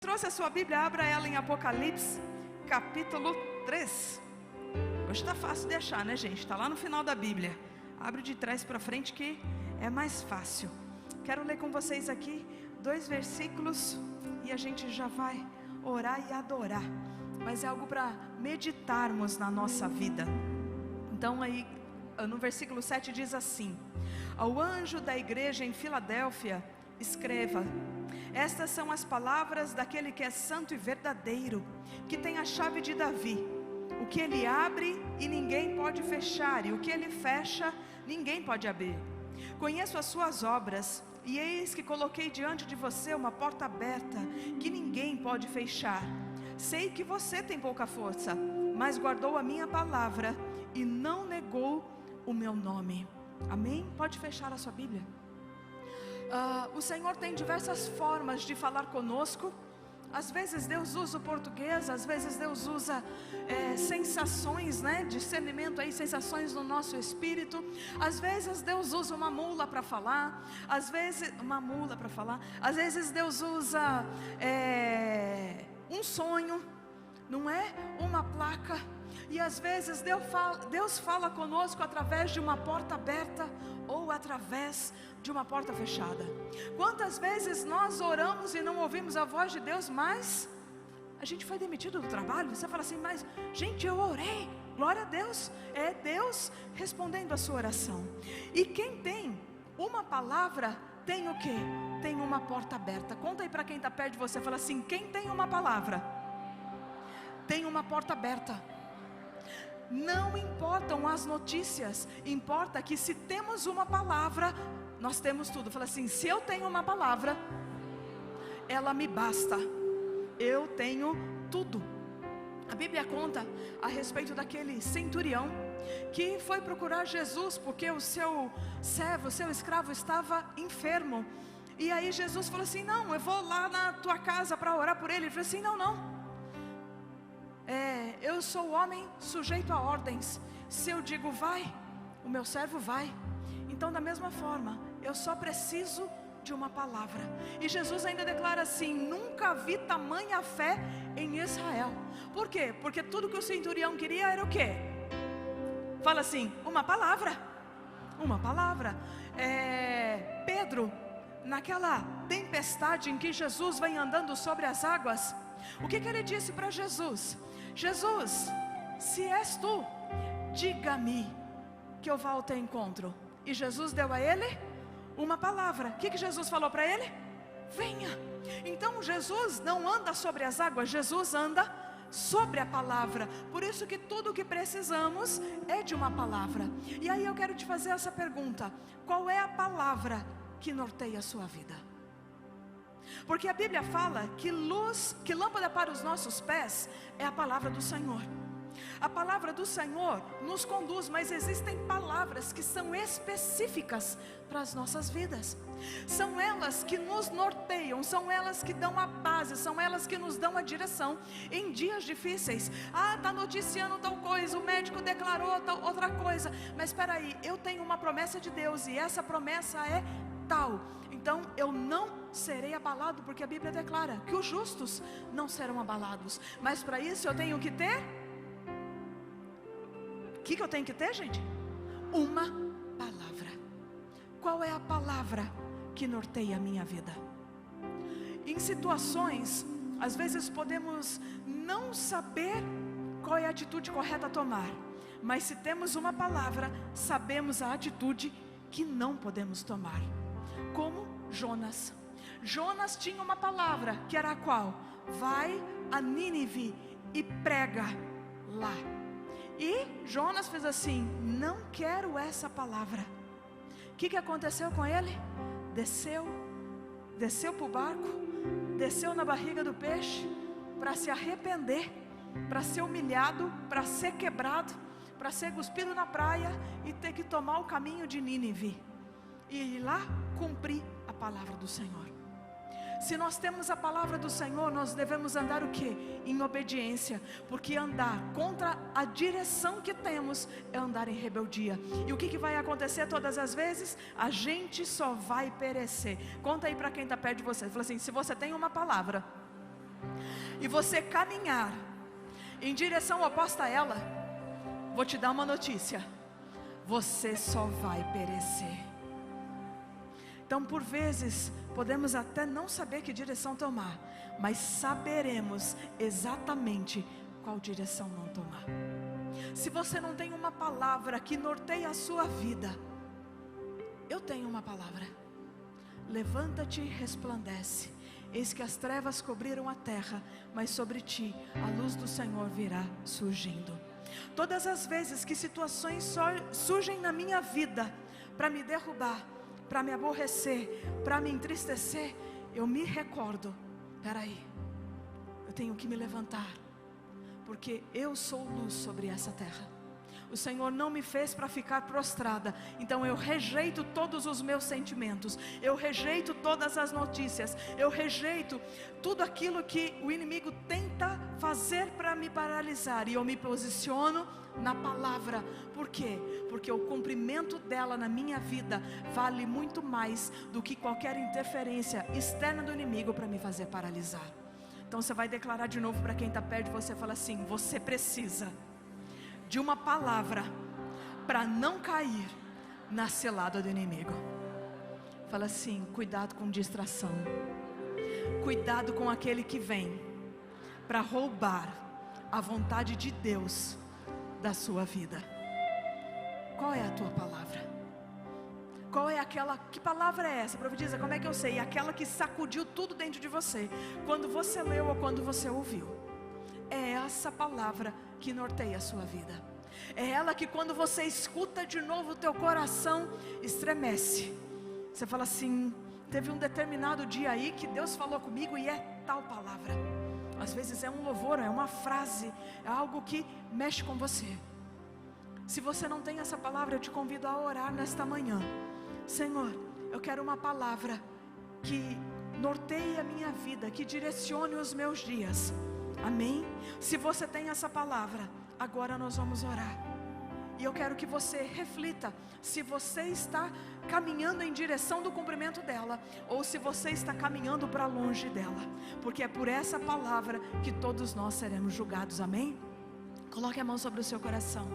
Trouxe a sua Bíblia, abra ela em Apocalipse, capítulo 3. Hoje está fácil de achar, né, gente? Está lá no final da Bíblia. Abre de trás para frente que é mais fácil. Quero ler com vocês aqui 2 versículos e a gente já vai orar e adorar. Mas é algo para meditarmos na nossa vida. Então aí, no versículo 7 diz assim: ao anjo da igreja em Filadélfia, escreva: estas são as palavras daquele que é santo e verdadeiro, que tem a chave de Davi. O que ele abre e ninguém pode fechar, e o que ele fecha, ninguém pode abrir. Conheço as suas obras, e eis que coloquei diante de você uma porta aberta, que ninguém pode fechar. Sei que você tem pouca força, mas guardou a minha palavra, e não negou o meu nome. Amém? Pode fechar a sua Bíblia. O Senhor tem diversas formas de falar conosco. Às vezes Deus usa o português, às vezes Deus usa sensações, né? Discernimento aí, sensações no nosso espírito. Às vezes Deus usa uma mula para falar. Às vezes Deus usa um sonho, não é? Uma placa. E às vezes Deus fala conosco através de uma porta aberta ou através de uma porta fechada. Quantas vezes nós oramos e não ouvimos a voz de Deus, mas a gente foi demitido do trabalho? Você fala assim: mas gente, eu orei, glória a Deus. É Deus respondendo a sua oração. E quem tem uma palavra tem o quê? Tem uma porta aberta. Conta aí para quem está perto de você, fala assim: quem tem uma palavra tem uma porta aberta. Não importam as notícias, importa que se temos uma palavra, nós temos tudo. Fala assim: se eu tenho uma palavra, ela me basta, eu tenho tudo. A Bíblia conta a respeito daquele centurião que foi procurar Jesus porque o seu servo, o seu escravo estava enfermo. E aí Jesus falou assim: não, eu vou lá na tua casa para orar por ele. Ele falou assim: não, eu sou homem sujeito a ordens. Se eu digo vai, o meu servo vai. Então da mesma forma, eu só preciso de uma palavra. E Jesus ainda declara assim: nunca vi tamanha fé em Israel. Por quê? Porque tudo que o centurião queria era o quê? Fala assim: uma palavra. Uma palavra. Pedro, naquela tempestade em que Jesus vem andando sobre as águas, o que ele disse para Jesus? Jesus, se és tu, diga-me que eu vá ao teu encontro. E Jesus deu a ele uma palavra. O que Jesus falou para ele? Venha. Então Jesus não anda sobre as águas, Jesus anda sobre a palavra. Por isso que tudo o que precisamos é de uma palavra. E aí eu quero te fazer essa pergunta: qual é a palavra que norteia a sua vida? Porque a Bíblia fala que lâmpada para os nossos pés é a palavra do Senhor. A palavra do Senhor nos conduz, mas existem palavras que são específicas para as nossas vidas. São elas que nos norteiam, são elas que dão a base, são elas que nos dão a direção em dias difíceis. Está noticiando tal coisa, o médico declarou tal outra coisa. Mas espera aí, eu tenho uma promessa de Deus e essa promessa é tal. Então eu não serei abalado, porque a Bíblia declara que os justos não serão abalados. Mas para isso eu tenho que ter, o que eu tenho que ter, gente? Uma palavra. Qual é a palavra que norteia a minha vida? Em situações, às vezes podemos não saber qual é a atitude correta a tomar, mas se temos uma palavra, sabemos a atitude que não podemos tomar. Como Jonas. Jonas tinha uma palavra, que era a qual? Vai a Nínive e prega lá. E Jonas fez assim: não quero essa palavra. O que aconteceu com ele? Desceu para o barco, desceu na barriga do peixe, para se arrepender, para ser humilhado, para ser quebrado, para ser cuspido na praia e ter que tomar o caminho de Nínive e ir lá cumprir a palavra do Senhor. Se nós temos a palavra do Senhor, nós devemos andar o quê? Em obediência, porque andar contra a direção que temos é andar em rebeldia. E o que vai acontecer todas as vezes? A gente só vai perecer. Conta aí para quem está perto de você. Fala assim: se você tem uma palavra, e você caminhar em direção oposta a ela, vou te dar uma notícia: você só vai perecer. Então, por vezes, podemos até não saber que direção tomar, mas saberemos exatamente qual direção não tomar. Se você não tem uma palavra que norteia a sua vida, eu tenho uma palavra: levanta-te e resplandece, eis que as trevas cobriram a terra, mas sobre ti a luz do Senhor virá surgindo. Todas as vezes que situações surgem na minha vida para me derrubar, para me aborrecer, para me entristecer, eu me recordo: peraí, eu tenho que me levantar, porque eu sou luz sobre essa terra. O Senhor não me fez para ficar prostrada, então eu rejeito todos os meus sentimentos, eu rejeito todas as notícias, eu rejeito tudo aquilo que o inimigo tenta fazer para me paralisar, e eu me posiciono na palavra. Por quê? Porque o cumprimento dela na minha vida vale muito mais do que qualquer interferência externa do inimigo para me fazer paralisar. Então você vai declarar de novo para quem está perto de você, fala assim: você precisa de uma palavra para não cair na cilada do inimigo. Fala assim: cuidado com distração, cuidado com aquele que vem para roubar a vontade de Deus da sua vida. Qual é a tua palavra? Qual é aquela, que palavra é essa? Profetiza, como é que eu sei? Aquela que sacudiu tudo dentro de você, quando você leu ou quando você ouviu. É essa palavra que norteia a sua vida. É ela que quando você escuta de novo, o teu coração estremece. Você fala assim: teve um determinado dia aí que Deus falou comigo e é tal palavra. Às vezes é um louvor, é uma frase, é algo que mexe com você. Se você não tem essa palavra, eu te convido a orar nesta manhã. Senhor, eu quero uma palavra que norteie a minha vida, que direcione os meus dias. Amém? Se você tem essa palavra, agora nós vamos orar. E eu quero que você reflita se você está caminhando em direção do cumprimento dela, ou se você está caminhando para longe dela, porque é por essa palavra que todos nós seremos julgados. Amém? Coloque a mão sobre o seu coração.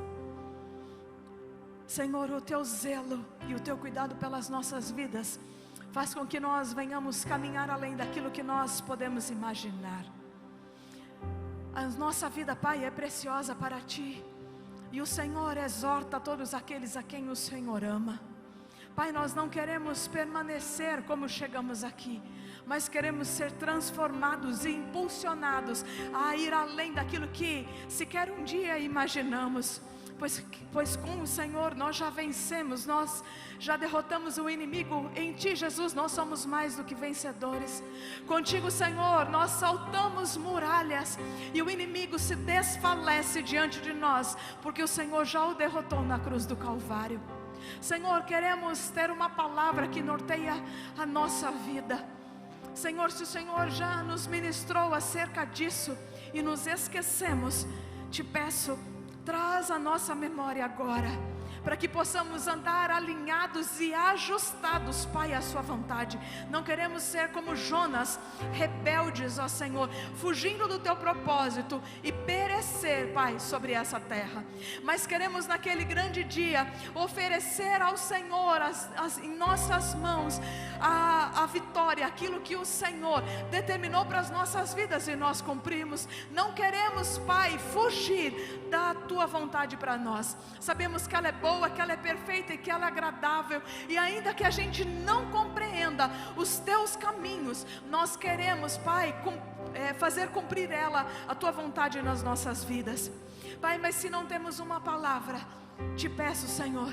Senhor, o teu zelo e o teu cuidado pelas nossas vidas faz com que nós venhamos caminhar além daquilo que nós podemos imaginar. A nossa vida, Pai, é preciosa para Ti, e o Senhor exorta todos aqueles a quem o Senhor ama. Pai, nós não queremos permanecer como chegamos aqui, mas queremos ser transformados e impulsionados a ir além daquilo que sequer um dia imaginamos. Pois com o Senhor nós já vencemos, nós já derrotamos o inimigo. Em Ti, Jesus, nós somos mais do que vencedores. Contigo, Senhor, nós saltamos muralhas e o inimigo se desfalece diante de nós, porque o Senhor já o derrotou na cruz do Calvário. Senhor, queremos ter uma palavra que norteia a nossa vida. Senhor, se o Senhor já nos ministrou acerca disso e nos esquecemos, Te peço, traz a nossa memória agora, para que possamos andar alinhados e ajustados, Pai, à Sua vontade. Não queremos ser como Jonas, rebeldes, ó Senhor, fugindo do Teu propósito e perecer, Pai, sobre essa terra. Mas queremos naquele grande dia oferecer ao Senhor em nossas mãos a vitória, aquilo que o Senhor determinou para as nossas vidas e nós cumprimos. Não queremos, Pai, fugir da Tua vontade para nós. Sabemos que ela é boa, que ela é perfeita e que ela é agradável, e ainda que a gente não compreenda os Teus caminhos, nós queremos, Pai, fazer cumprir ela, a Tua vontade nas nossas vidas. Pai, mas se não temos uma palavra, Te peço, Senhor,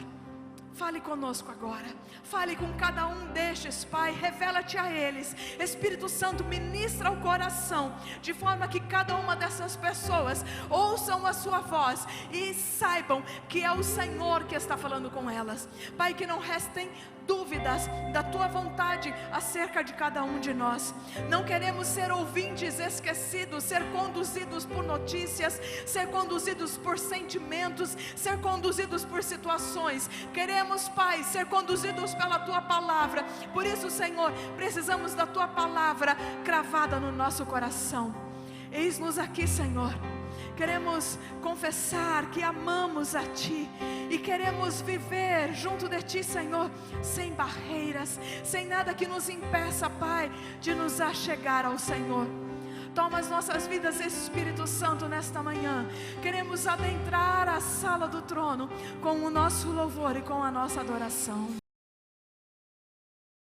fale conosco agora, fale com cada um destes, Pai, revela-te a eles. Espírito Santo, ministra o coração, de forma que cada uma dessas pessoas ouçam a Sua voz e saibam que é o Senhor que está falando com elas. Pai, que não restem dúvidas da Tua vontade acerca de cada um de nós. Não queremos ser ouvintes esquecidos, ser conduzidos por notícias, ser conduzidos por sentimentos, ser conduzidos por situações. Queremos, Pai, ser conduzidos pela Tua palavra. Por isso, Senhor, precisamos da Tua palavra cravada no nosso coração. Eis-nos aqui, Senhor. Queremos confessar que amamos a Ti e queremos viver junto de Ti, Senhor, sem barreiras, sem nada que nos impeça, Pai, de nos achegar ao Senhor. Toma as nossas vidas, Espírito Santo, nesta manhã. Queremos adentrar a sala do trono com o nosso louvor e com a nossa adoração.